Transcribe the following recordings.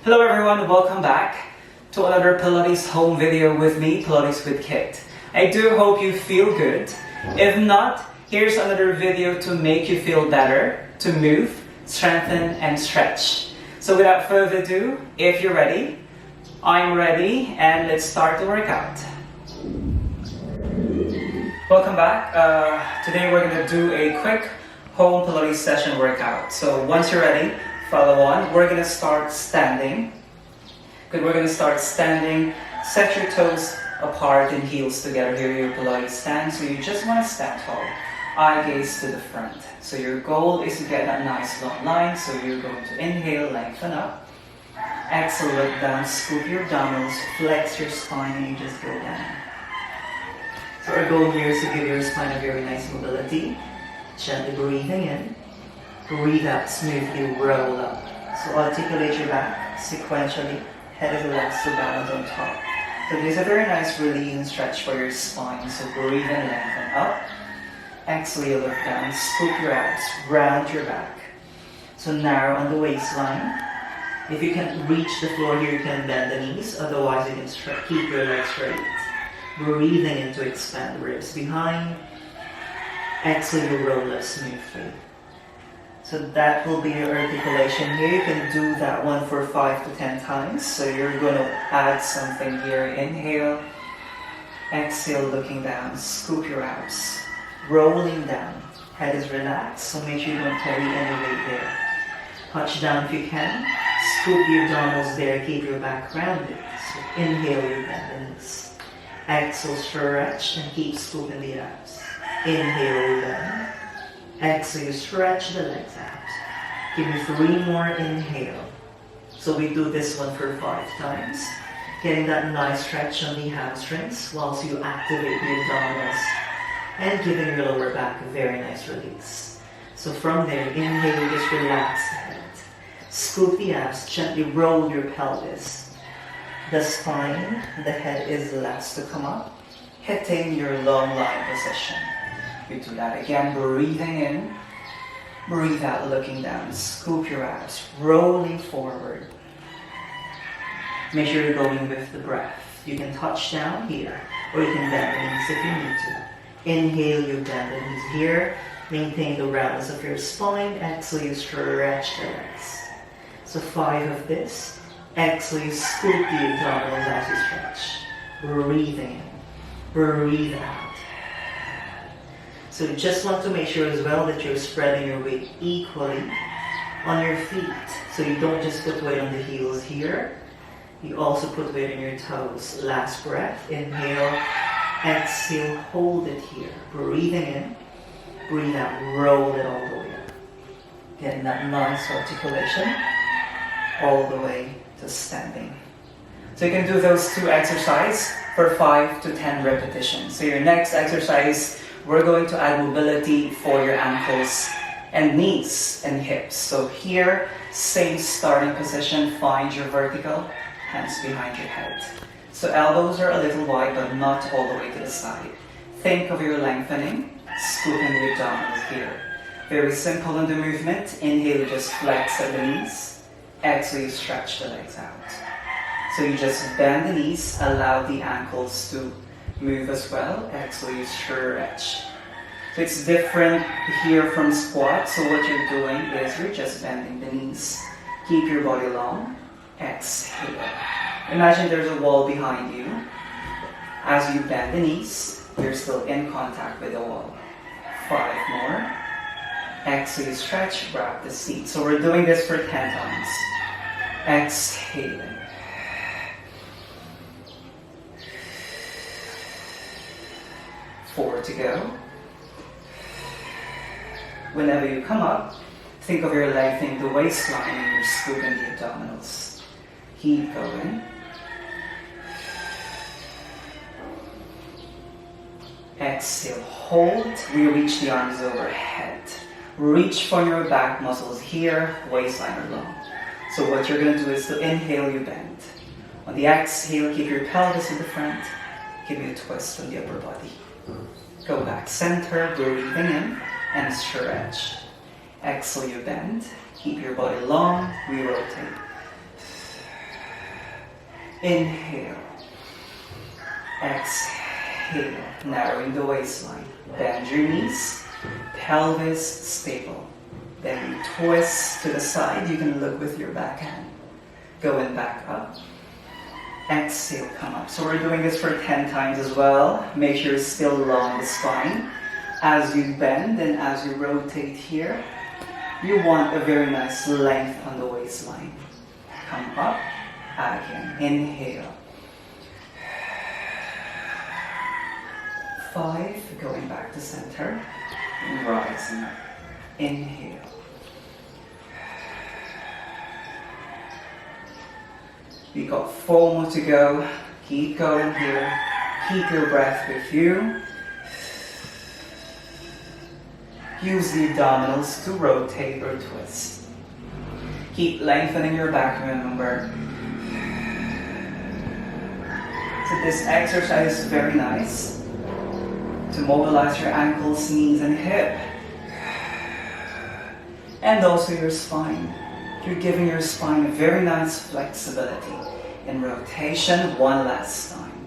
Hello everyone, welcome back to another Pilates home video with me, Pilates with Kit. I do hope you feel good. If not, here's another video to make you feel better, to move, strengthen and stretch. So without further ado, if you're ready, I'm ready, and let's start the workout. Welcome back. Today we're going to do a quick home Pilates session workout. So once you're ready, follow on. We're going to start standing. Good, we're going to start standing. Set your toes apart and heels together. Here your Pilates stand. So you just want to stand tall. Eye gaze to the front. So your goal is to get that nice long line. So you're going to inhale, lengthen up. Exhale, look down, scoop your abdominals, flex your spine, and you just go down. So our goal here is to give your spine a very nice mobility. Gently breathing in. Breathe out, smoothly roll up. So articulate your back sequentially. Head is relaxed to balance on top. So there's a very nice release and stretch for your spine. So breathe in, lengthen up. Exhale, look down, scoop your abs, round your back. So narrow on the waistline. If you can't reach the floor here, you can bend the knees. Otherwise, you can keep your legs straight. Breathing in to expand the ribs behind. Exhale, you roll up smoothly. So that will be your articulation here. You can do that one for 5 to 10 times. So you're going to add something here. Inhale. Exhale, looking down. Scoop your abs. Rolling down. Head is relaxed, so make sure you don't carry any weight there. Touch down if you can. Scoop your abdominals there. Keep your back rounded. So inhale, you bend the knees. Exhale, stretch and keep scooping the abs. Inhale, bend. Exhale, stretch the legs out. Give me 3 more. Inhale. So we do this one for 5 times. Getting that nice stretch on the hamstrings whilst you activate the abdominals. And giving your lower back a very nice release. So from there, inhale, just relax the head. Scoop the abs, gently roll your pelvis. The spine, the head is last to come up. Hitting your long line position. We do that again, breathing in. Breathe out, looking down. Scoop your abs, rolling forward. Make sure you're going with the breath. You can touch down here, or you can bend the knees if you need to. Inhale, you bend the knees here. Maintain the roundness of your spine. Exhale, you stretch the legs. So 5 of this. Exhale, you scoop the abdominals as you stretch. Breathing in. Breathe out. So you just want to make sure as well that you're spreading your weight equally on your feet. So you don't just put weight on the heels here. You also put weight on your toes. Last breath. Inhale. Exhale, hold it here. Breathing in, breathe out, roll it all the way up. Getting that nice articulation all the way to standing. So you can do those 2 exercises for 5 to 10 repetitions. So your next exercise, we're going to add mobility for your ankles and knees and hips. So here, same starting position, find your vertical, hands behind your head. So elbows are a little wide, but not all the way to the side. Think of your lengthening, scooping the abdominals here. Very simple in the movement. Inhale, you just flex at the knees. Exhale, you stretch the legs out. So you just bend the knees, allow the ankles to move as well. Exhale, you stretch. So it's different here from squat. So what you're doing is you're just bending the knees. Keep your body long. Exhale. Imagine there's a wall behind you. As you bend the knees, you're still in contact with the wall. 5 more. Exhale, stretch, wrap the seat. So we're doing this for 10 times. Exhaling. Four to go. Whenever you come up, think of your lengthening the waistline and you're scooping the abdominals. Keep going. Exhale, hold. We reach the arms overhead. Reach for your back muscles here, waistline or long. So what you're going to do is to inhale, you bend. On the exhale, keep your pelvis in the front. Give you a twist on the upper body. Go back center, breathing in and stretch. Exhale, you bend. Keep your body long, we rotate. Inhale. Exhale. Narrowing the waistline. Bend your knees. Pelvis stable. Then you twist to the side. You can look with your backhand. Going back up. Exhale, come up. So we're doing this for 10 times as well. Make sure it's still along the spine. As you bend and as you rotate here, you want a very nice length on the waistline. Come up. Again. Inhale. 5. Going back to center. And rising up. Inhale. We got 4 more to go. Keep going here. Keep your breath with you. Use the abdominals to rotate or twist. Keep lengthening your back, remember. So this exercise is very nice to mobilize your ankles, knees, and hip. And also your spine. You're giving your spine a very nice flexibility. In rotation, one last time.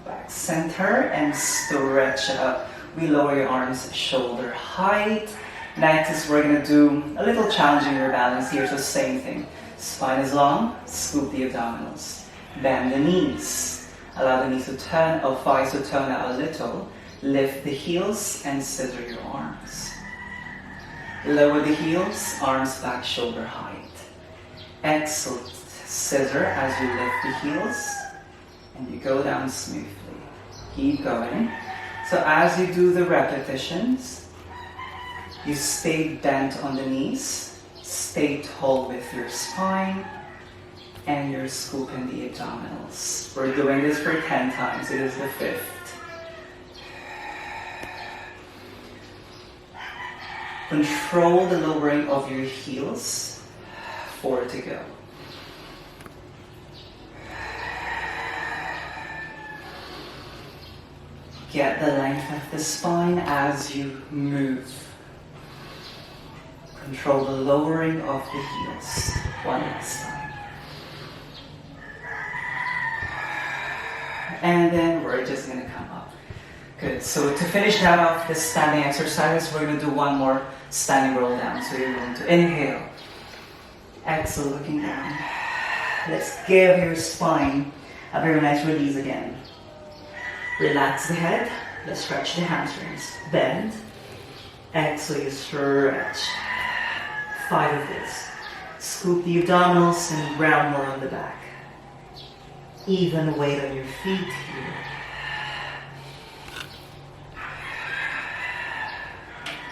Back center and stretch up. We lower your arms shoulder height. Next, we're going to do a little challenging your balance here. So same thing. Spine is long, scoop the abdominals. Bend the knees. Allow the knees to turn, or thighs to turn out a little. Lift the heels and scissor your arms. Lower the heels, arms back, shoulder height. Exhale, scissor as you lift the heels, and you go down smoothly. Keep going. So as you do the repetitions, you stay bent on the knees, stay tall with your spine, and you're scooping the abdominals. We're doing this for 10 times. It is the 5th. Control the lowering of your heels. 4 to go. Get the length of the spine as you move. Control the lowering of the heels. One last time. And then we're just going to come up. Good. So to finish that off, this standing exercise, we're going to do one more standing roll down. So you're going to inhale. Exhale, looking down. Let's give your spine a very nice release again. Relax the head. Let's stretch the hamstrings. Bend. Exhale, you stretch. 5 of this. Scoop the abdominals and ground more on the back. Even weight on your feet here.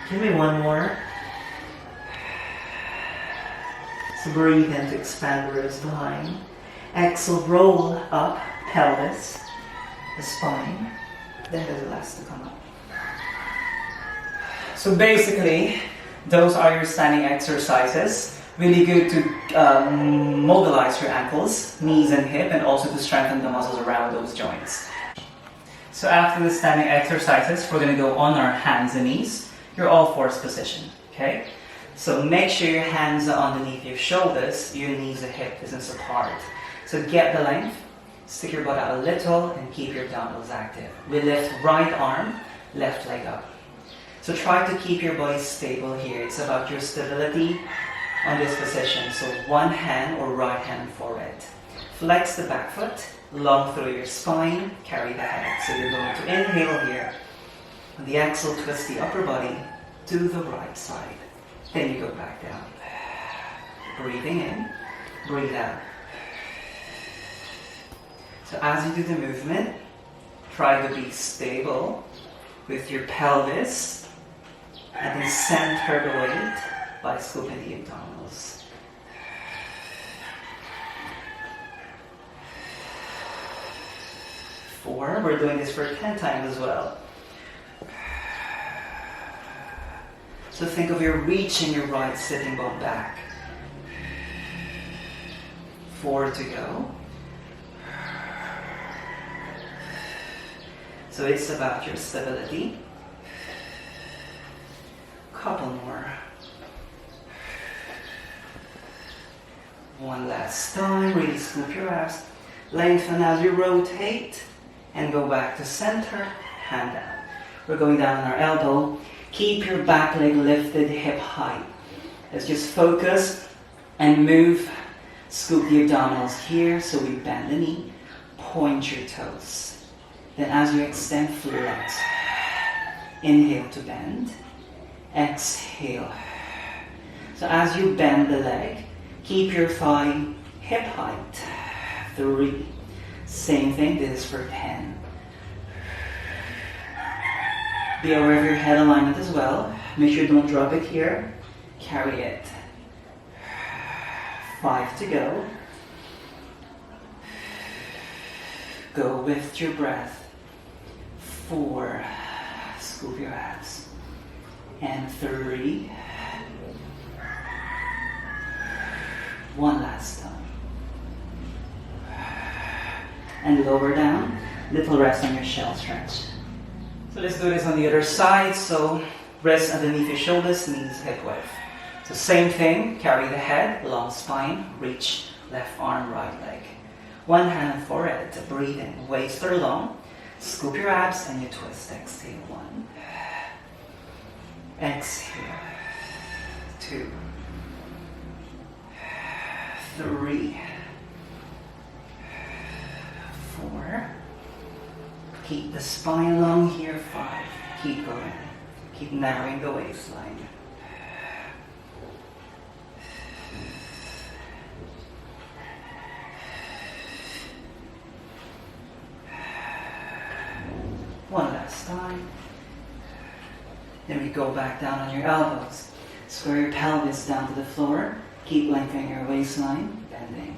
Give me one more. So breathe in to expand the ribs behind. Exhale, roll up, pelvis, the spine. Then there's the last to come up. So basically, those are your standing exercises. Really good to mobilize your ankles, knees and hip, and also to strengthen the muscles around those joints. So after the standing exercises, we're going to go on our hands and knees. Your all-fours position, okay? So make sure your hands are underneath your shoulders, your knees and hip distance apart. So get the length, stick your butt out a little, and keep your abdominals active. We lift right arm, left leg up. So try to keep your body stable here. It's about your stability on this position. So one hand or right hand forward. Flex the back foot, long through your spine, carry the head. So you're going to inhale here. On the exhale, twist the upper body to the right side. Then you go back down. Breathing in, breathe out. So as you do the movement, try to be stable with your pelvis and then center the weight by scooping the abdominals. Four, we're doing this for 10 times as well. So think of your reaching your right sitting bone back. 4 to go. So it's about your stability. Couple more. One last time, really scoop your abs. Lengthen as you rotate and go back to center, hand down. We're going down on our elbow. Keep your back leg lifted hip height. Let's just focus and move. Scoop the abdominals here so we bend the knee. Point your toes. Then as you extend, flex. Inhale to bend. Exhale. So as you bend the leg, keep your thigh hip height. 3. Same thing, this is for 10. Be aware of your head alignment as well. Make sure you don't drop it here. Carry it. 5 to go. Go with your breath. 4. Scoop your abs. And 3. One last time. And lower down. Little rest on your shell stretch. So let's do this on the other side. So rest underneath your shoulders, knees hip width. So same thing, carry the head, long spine, reach left arm, right leg. One hand on forehead, breathe in, waist are long. Scoop your abs and you twist. Exhale, 1. Exhale, 2. 3. 4. Keep the spine long here. 5. Keep going. Keep narrowing the waistline. 1 last time. Then we go back down on your elbows. Square your pelvis down to the floor. Keep lengthening your waistline, bending.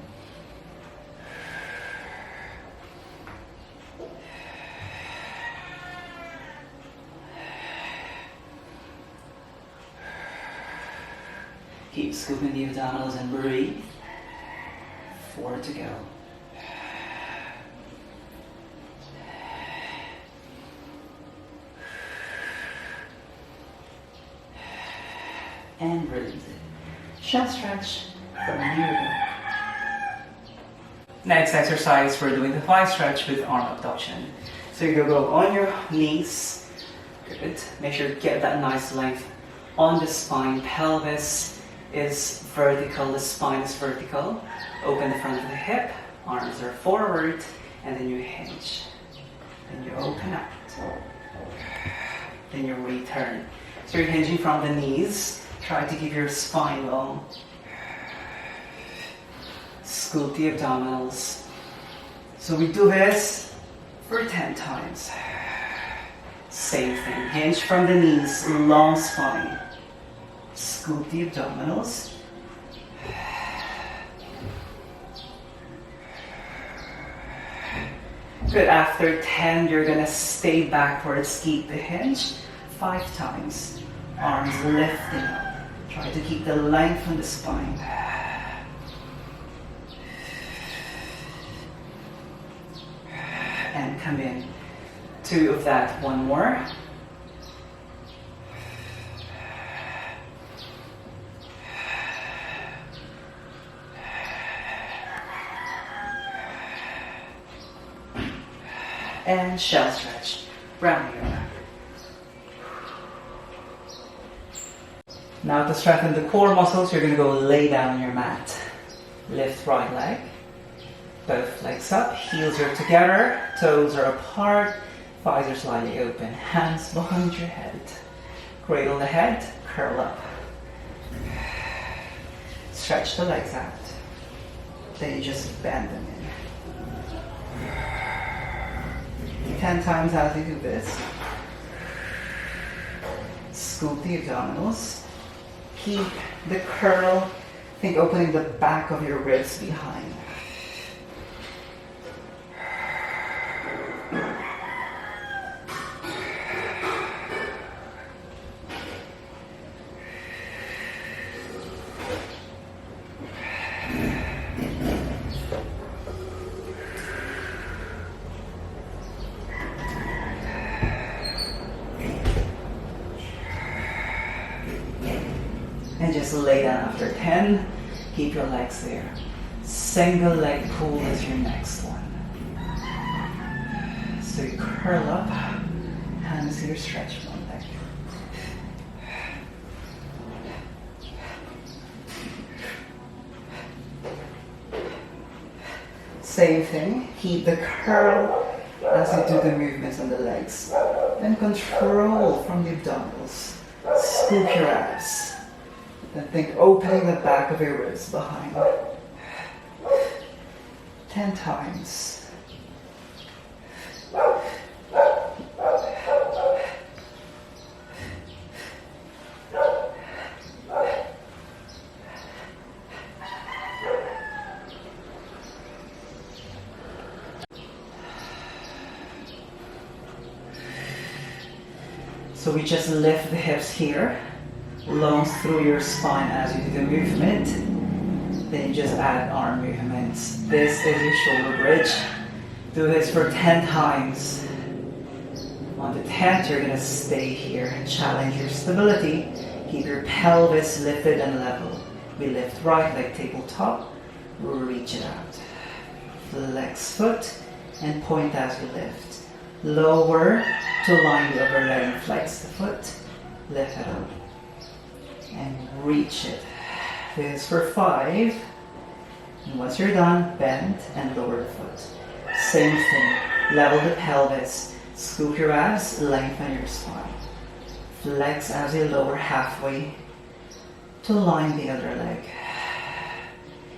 Keep scooping the abdominals and breathe. 4 to go. And release it. Shell stretch from here. Next exercise, we're doing the thigh stretch with arm abduction. So you're going to go on your knees. Good. Make sure you get that nice length on the spine. Pelvis is vertical, the spine is vertical. Open the front of the hip, arms are forward, and then you hinge. Then you open up. Then you return. So you're hinging from the knees. Try to keep your spine long. Scoop the abdominals. So we do this for 10 times. Same thing. Hinge from the knees, long spine. Scoop the abdominals. Good. After 10, you're gonna stay backwards. Keep the hinge 5 times. Arms lifting up. Try to keep the length on the spine. And come in. 2 of that. 1 more. And shell stretch. Round your back. Now to strengthen the core muscles, you're going to go lay down on your mat. Lift right leg. Both legs up. Heels are together. Toes are apart. Thighs are slightly open. Hands behind your head. Cradle the head. Curl up. Stretch the legs out. Then you just bend them in. 10 times as you do this. Scoop the abdominals. Keep the curl. Think opening the back of your ribs behind. And just lay down after 10. Keep your legs there. Single leg pull is your next one. So you curl up, hands here, stretch one leg. Same thing, keep the curl as you do the movements on the legs. Then control from the abdominals. Scoop your abs. Then think opening the back of your ribs behind. 10 times. So we just lift the hips here, lungs through your spine as you do the movement. Then you just add arm movements. This is your shoulder bridge. Do this for 10 times. On the 10th, you're gonna stay here. Challenge your stability. Keep your pelvis lifted and level. We lift right leg tabletop. Reach it out. Flex foot and point as you lift. Lower to line the upper leg and flex the foot. Lift it up. And reach it. This for 5. And once you're done, bend and lower the foot. Same thing. Level the pelvis. Scoop your abs, lengthen your spine. Flex as you lower halfway to line the other leg.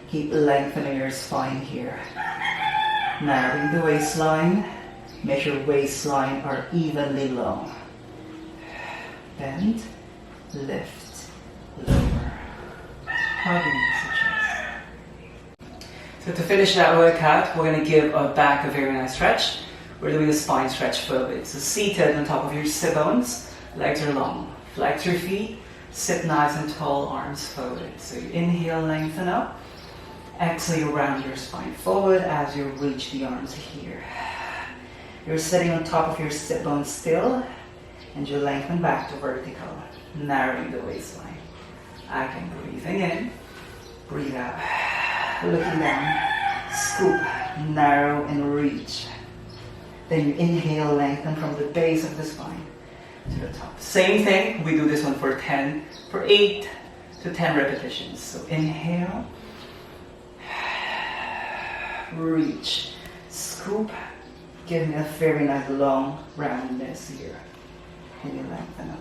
Keep lengthening your spine here. Narrowing the waistline. Make your waistline are evenly long. Bend, lift, lower. Hugging the chest. So to finish that workout, we're going to give our back a very nice stretch. We're doing a spine stretch for a bit. So seated on top of your sit bones, legs are long. Flex your feet, sit nice and tall, arms forward. So you inhale, lengthen up. Exhale, you round your spine forward as you reach the arms here. You're sitting on top of your sit bones still, and you lengthen back to vertical, narrowing the waistline. Again, breathing in, breathe out, looking down, scoop, narrow and reach. Then you inhale, lengthen from the base of the spine to the top. Same thing, we do this one for 8 to 10 repetitions. So inhale, reach, scoop, give me a very nice long roundness here. And you lengthen up.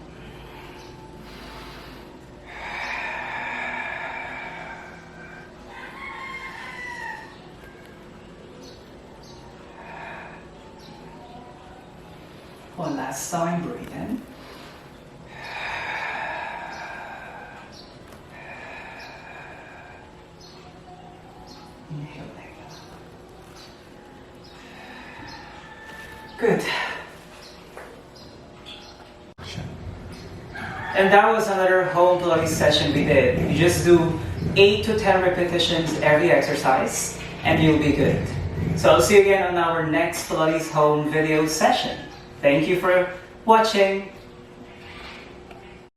One last time, breathe in. Inhale, lengthen. Good. And that was another home Pilates session we did. You just do 8 to 10 repetitions every exercise and you'll be good. So I'll see you again on our next Pilates home video session. Thank you for watching.